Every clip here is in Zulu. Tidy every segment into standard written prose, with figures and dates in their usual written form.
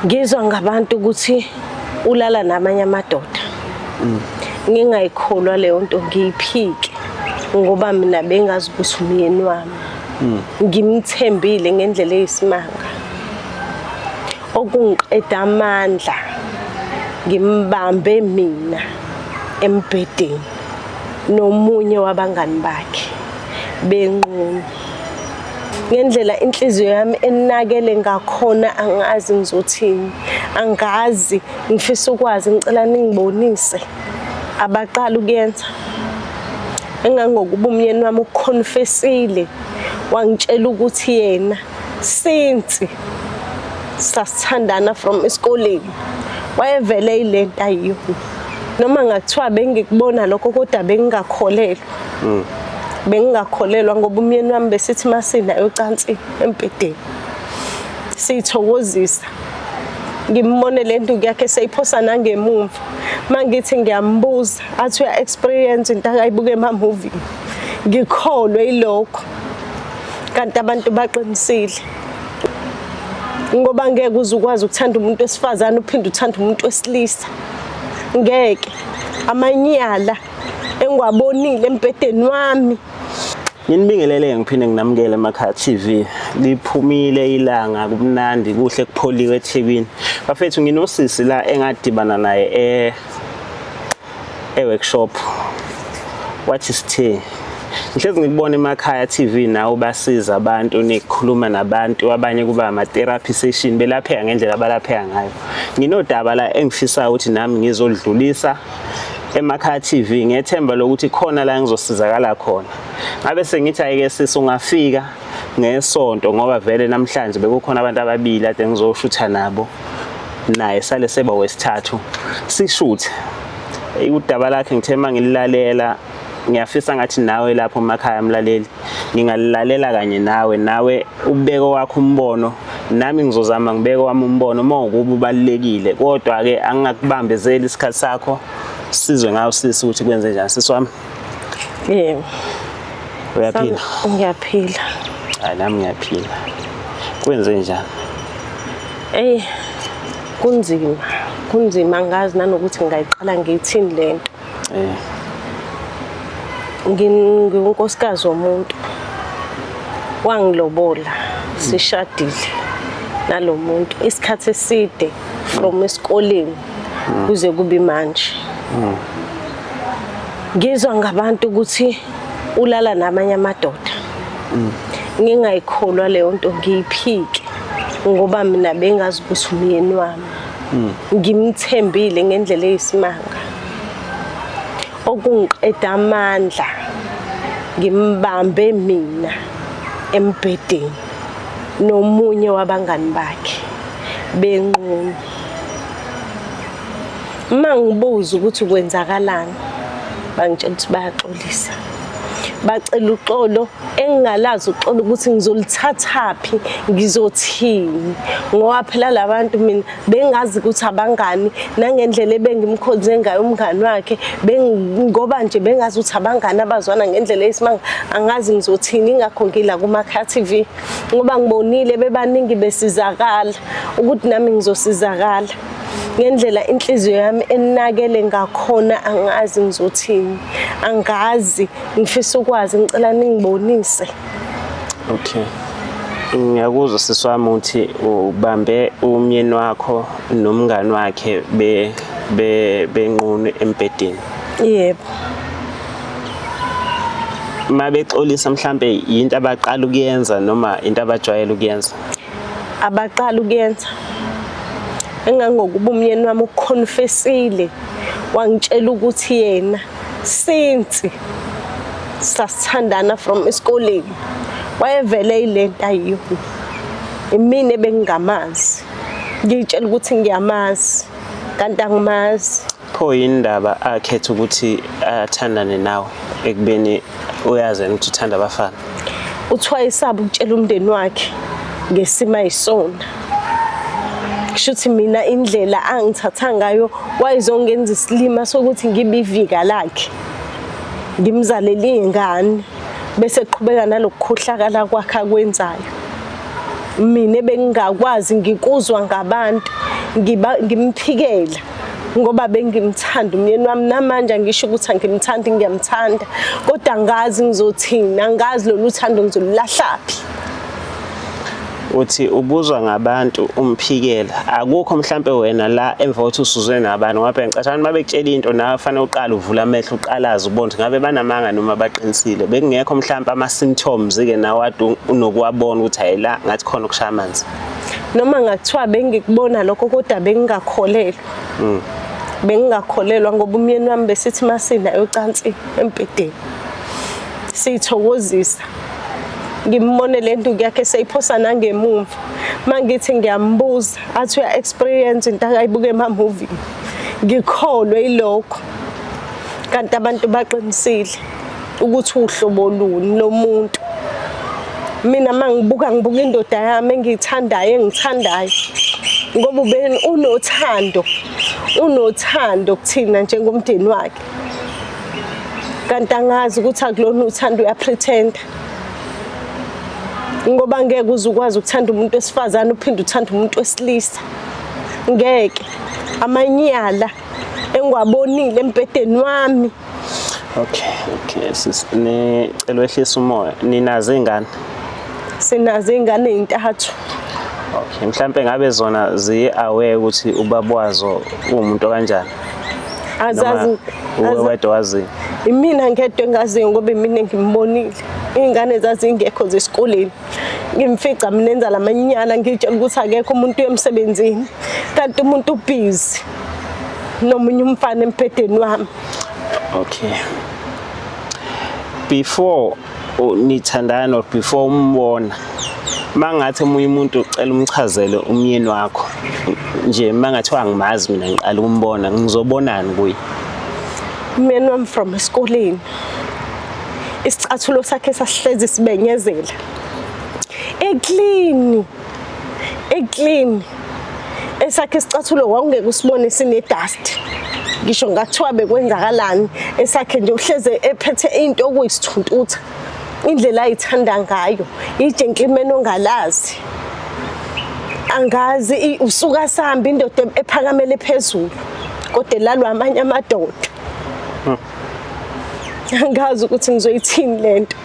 Ngizwa ngabantu ukuthi ulala namanye amadoda. Ngingayikholwa leyo nto ngiyiphike ngoba mina bengazi ukuthi umyeni wami. Ngimthembile ngendlela eyisimanga. Okungiqeda amandla ngimbambe mina embhedeni nomunye wabangani bakhe benqunu. Ngendlela inhliziyo yami enakele ngakhona angazi ngizothini, angazi, ngifisa ukwazi, ngicela ningibonise. Abaqala ukuyenza engangokuba umyeni wami ukhonfesile wangitshela ukuthi yena since sasithandana from esikoleni wayevele ilento ayiyona. Noma ngathiwa bengikubona lokho kodwa bengingakholelwa. Bengingakholelwa ngoba umyeni wami besithi masinayo ucansi empedeni sithokozisa. Ngimbone lento yakhe seyiphosa nangemumva. Mangithi ngiyambuza athi uya experience into akayibuka ema-movie. Ngikholwe ilokho. Kanti abantu baqinisile. Ngoba ngeke uze ukwazi ukuthanda umuntu wesifazane uphinde uthanda umuntu wesilisa. Ngeke. Amanyala engiwabonile empedeni wami. Nginibingelele ngiphinde nginamukele eMakhaya TV. Liphumile ilanga kumnandi kuhle kupholiwe eThekwini. Bafethu nginosisi la engadibana naye workshop. Wathi sithe ngihlezi ngikubona eMakhaya TV nawo basiza abantu nikhuluma nabantu abanye kuba ama therapy session belapheka ngendlela abalapheka ngayo. Nginodaba la engifisa ukuthi nami ngizodlulisa eMakhaya TV ngethemba lokuthi khona la ngizosizakala khona. Ngabe sengithi ayike sisi ungafika ngesonto ngoba vele namhlanje bekukhona abantu ababili ade ngizoshutha nabo naye sale seba wesithathu sishuthe. Udaba lakhe ngithema ngililalela ngiyafisa ngathi nawe lapho eMakhaya mlaleli ngingalilalela kanye nawe ubeko wakho umbono nami ngizozama ngibeke wami umbono mawukuba ubalekile kodwa ke angakubambezeli isikhathi sakho sizwe ngawo sisi ukuthi kwenze njani sisi wami. Yebo. Uyaphila? Ngiyaphila. Hayi nami ngiyaphila. Kwenze njani? Kunzima ngazi nanokuthi ngayiqala ngiyithini lento. Ngingunkosikazi womuntu. Wangilobola sishadile nalo muntu isikhathi eside from esikoleni kuze kube manje. Ngizwa ngabantu ukuthi ulala namanye amadoda. Ngingayikholwa leyo nto ngiyiphike ngoba mina bengazi ukuthi umyeni wami. Ngimthembile ngendlela eyisimanga. Okungiqeda amandla ngimbambe mina embhedeni nomunye wabangani bakhe benqunu. Mangibuza ukuthi kwenzakalani bangitshela ukuthi bayaxolisa. Bacela uxolo engingalazi uxolo ukuthi ngizolithathaphi ngizothini ngoba phela labantu mina bengazi ukuthi abangani nangendlela ebengimkhonze ngayo umngani wakhe ngoba nje bengazi ukuthi abangani abazwana ngendlela eyisimanga angazi ngizothini ingakho ngila kuMakhaya TV ngoba ngibonile bebaningi besizakala ukuthi nami ngizosizakala. Ngendlela inhliziyo yami enakele ngakhona angazi ngizothini, angazi, ngifisa ukwazi, ngicela ningibonise. Okay. Ngiyakuzwa sisi wami ukuthi ubambe umyeni wakho nomngani wakhe benqunu embedeni. Yebo. Mabexolisa mhlambe into abaqala ukuyenza noma into abajwayele ukuyenza? Abaqala ukuyenza engangokuba umyeni wami ukhonfesile wangitshela ukuthi yena since sasithandana from esikoleni wayevele ilento ayiyona. Imini ebengingamazi ngitshela ukuthi ngiyamazi kanti angimazi. Pho indaba akhetha ukuthi athandane nawe ekubeni uyazi ukuthi uthanda abafana? Uthiwa isaba ukutshela umndeni wakhe ngesimo ayisona. Shuthi mina indlela angithatha ngayo wayezongenza isilima sokuthi ngibe ivika lakhe ngimzalele ingane bese qhubeka nalokukhohlakala kwakhe akwenzayo. mina bengingakwazi ngikuzwa ngabantu ngimphikela ngoba bengimthanda umyeni wami. Namanje ngisho ukuthi angimthandi, ngiyamthanda, kodwa angazi ngizothini, angazi lolu thando ngizolulahlaphi. Uthi ubuzwa ngabantu umphikela, akukho mhlampe wena la emva kokuthi usuzwe nabantu ngabe ngicashana mabekutshela into nawe fanele uqale uvula amehlo uqalaza ubone ngabe banamanga noma baqinisile. Bekungekho mhlampe ama symptoms ke nawe ade unokuwabona ukuthi hayila ngathi khona ukushaya amanzi. Noma ngathiwa bengikubona lokho kodwa bengingakholelwa. Bengingakholelwa ngoba umyeni wami besithi masina yocansi empedeni sithokozisa. Ngimbone le nto yakhe seyiphosa nangemumva. Mangithi ngiyambuza athi uya experience into akayibuka ema-movie. Ngikholwe ilokho. Kanti abantu baqinisile ukuthi uhlobo luni lomuntu. Mina mangibuka indoda yami engiyithandayo ngoba ubeni unothando kuthina njengomndeni wakhe. Kanti angazi ukuthi akulona uthando uyapretenda. Ngoba ngeke uzukwazi ukuthanda umuntu wesifazane uphinde uthanda umuntu wesilisa. Ngeke. Amanyala engiwabonile empedeni wami. Okay sicela wehlisa umoya. Ninazo ingane? Sinazo ingane ezintathu. Okay, mhlambe ngabe zona ziyi-aware ukuthi ubaba wazo umuntu kanjani? Azazi. Wedwa wazi. Imina ngedwa engaziyo ngoba mina ngimbonile. Ingane zazingekho zesikoleni. Ngimfica mina enza lamanyala ngitshela ukuthi akekho umuntu emsebenzini. Kanti umuntu busy. Nomunye umfana empedeni wami. Okay. Before nithandana or before umbona, mangathi omunye umuntu ucela umchazele umyeni wakho nje mangathiwa ngimazi mina ngiqala umbona ngizobonani kuye? Umyeni wami from esikoleni. Isicathulo sakhe sasihlezi sibenyezela. Eclean. Esakhe isicathulo wawungeke usibone sine dust. Ngisho ngathiwa bekwenzakalani esakhe nje uhleze ephethe into okuyisithuntutha. Indlela ayithanda ngayo, igentleman ongalazi. Angazi usuka sahamba indoda ephakamele phezulu kodwa lalwa amanye amadoda. Angazi ukuthi ngizoyithini lento.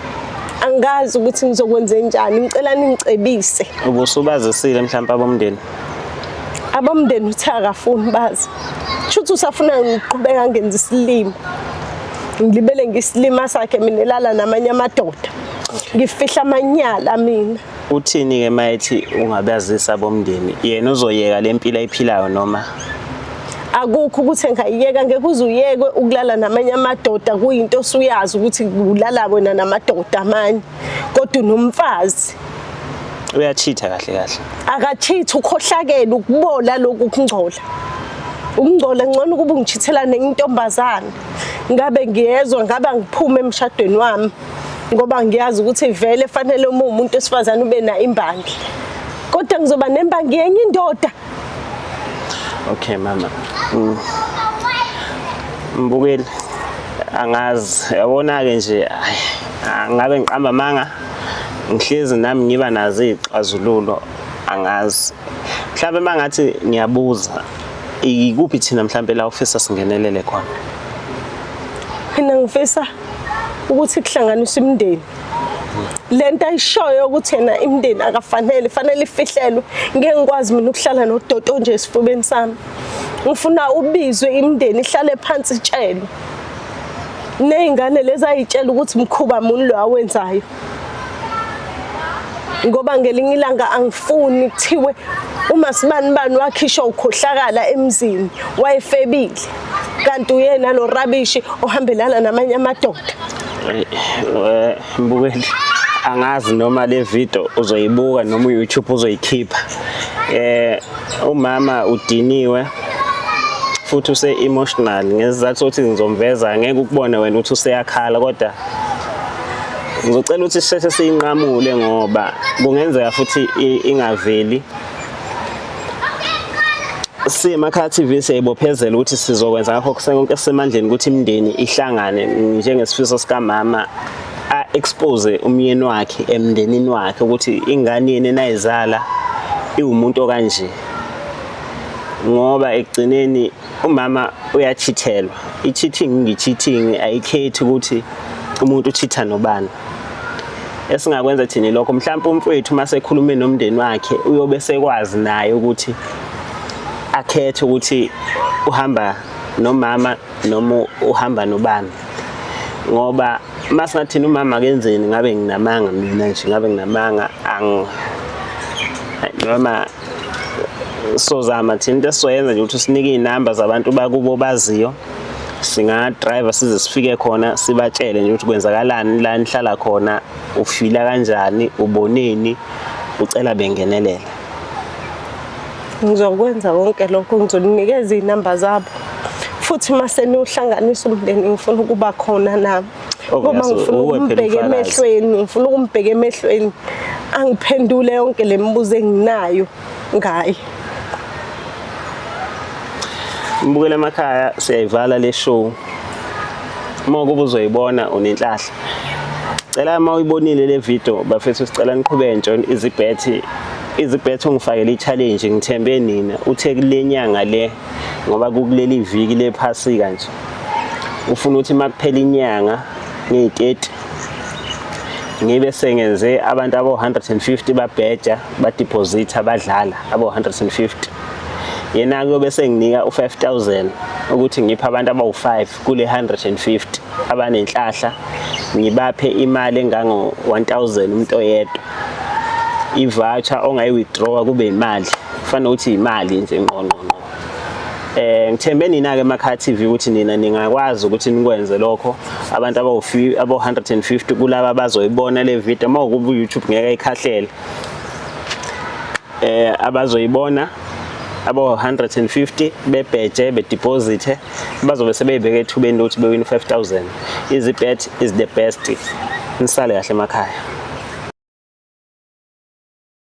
Angazi ukuthi ngizokwenza njani. Ngicela ningicebise. Ubusubazisile mhlawumbe abomndeni? Abomndeni uthi akafuni bazi. Shuthi usafuna ngiqhubeka ngenza isilimo. Ngilibele ngisilima sakhe mina elala namanye amadoda. Ngifihla amanyala mina. Uthini ke mayithi ungabazisa abomndeni? Yena uzoyeka lempilo ayiphilayo noma? Akukho ukuthi ngiyeka ngeke uzuyeke ukulala namanye amadoda kuyinto osuyazi ukuthi ulala wena namadoda amanye. Kodwa unomfazi. Uyachitha kahle. Akachithi ukhohlakela ukubola lokhu kungcola. Ukungcola ngcono ukuba ungichithela nentombazana. Ngabe ngiyezwa ngaba ngiphume emshadweni wami. Ngoba ngiyazi ukuthi vele fanele umuntu esifazana ube na imbangela. Kodwa ngizoba nembangi yenye indoda. Okay mama. Mbukeli angazi yabona ke nje ngabe ngiqamba manga ngihlezi nami ngiba nazo izixazululo angazi. Mhlawumbe mangathi ngiyabuza ikuphi thina mhlawumbe la ufisa singenelele khona? Mina ngifisa ukuthi kuhlanganiswe imindeni. Lento ayishoyo ukuthi yena imindeni akafanele ifihlelwe. Ngeke ngikwazi mina ukuhlala nododo nje esifubeni sami. Ngifuna ubizwe imindeni ihlale phansi itshelwe. Nezingane lezi ayitshela ukuthi mkhuba muni lo awenzayo. Ngoba ngelinye ilanga angifuni kuthiwe uma sibani wakhishwa ukhohlakala emzini wayefebile. Kanti uyena lo rubbish ohambelana namanye amadoda. Mbukeli angazi noma le video uzoyibuka noma uYouTube uzoyikhipha. Umama udiniwe futhi use emotional ngezizathu ukuthi ngizomveza ngeke ukubone wena ukuthi useyakhala kodwa ngizocela ukuthi sisheshe siyinqamule ngoba kungenzeka futhi ingaveli. Simakhaya TV siyayibophezela ukuthi sizokwenza ngakho konke kusemandleni ukuthi imindeni ihlangane njengesifiso sika mama expose umyeni wakhe emndenini wakhe ukuthi ingane yena enayizala iwumuntu okanje, ngoba ekugcineni umama uyachithelwa. I-cheating ngi-cheating ayikhethi ukuthi umuntu uchitha nobani. Esingakwenza thina lokho, mhlawumbe umfowethu mase ekhulume nomndeni wakhe uyobe sekwazi naye ukuthi akhethe ukuthi uhamba nomama noma uhamba nobani, ngoba masingathina umama kenzeni ngabe nginamanga mina nje, ngabe nginamanga noma sozama thina into esizoyenza nje ukuthi sinike iy'namba zabantu bakubo baziyo, singa-driver size sifike khona sibatshele nje ukuthi kwenzakalani la nihlala khona, ufila kanjani, uboneni, ucela bengenelela. Ngizokwenza konke lokho, ngizoninikeza iy'namba zabo futhi mase niwuhlanganisa umndeni ngifuna ukuba khona nami, ngoba ngifuna ukumbheka emehlweni, ngifuna ukumbheka emehlweni angiphendule yonke le mibuzo enginayo ngaye. Mbukela emakhaya, siyayivala le show. Uma kuba uzoyibona unenhlahla, cela uma uyibonile le video bafethu sicela niqhubeke nje izibhethi ungifakele i-challenge, ngithembe nina uthe kule nyanga le, ngoba kukuleli viki lephasika nje ufuna ukuthi makuphela inyanga nge-30 ngibe sengenze abantu abo-150 babheja badepositha badlala abo-150. Yena kuyobe senginika u-5,000 ukuthi ngiphe abantu abawu-5 kule 150 abanenhlahla, ngibaphe imali engango-1,000 umuntu oyedwa. I-voucher ongayi-withdraw kube imali, kufanele ukuthi imali nje ngqo. Ngithembe nina-ke emakhaya TV ukuthi nina ningakwazi ukuthi nikwenze lokho. Abantu abo-150 kulaba abazoyibona le video, uma ukuba u-YouTube ngeke ayikhahlele, abazoyibona abo-150 bebheje bedeposite bazobe sebeyibeka ethubeni lokuthi bewin 5,000. Izibet is the best. Nisale kahle emakhaya.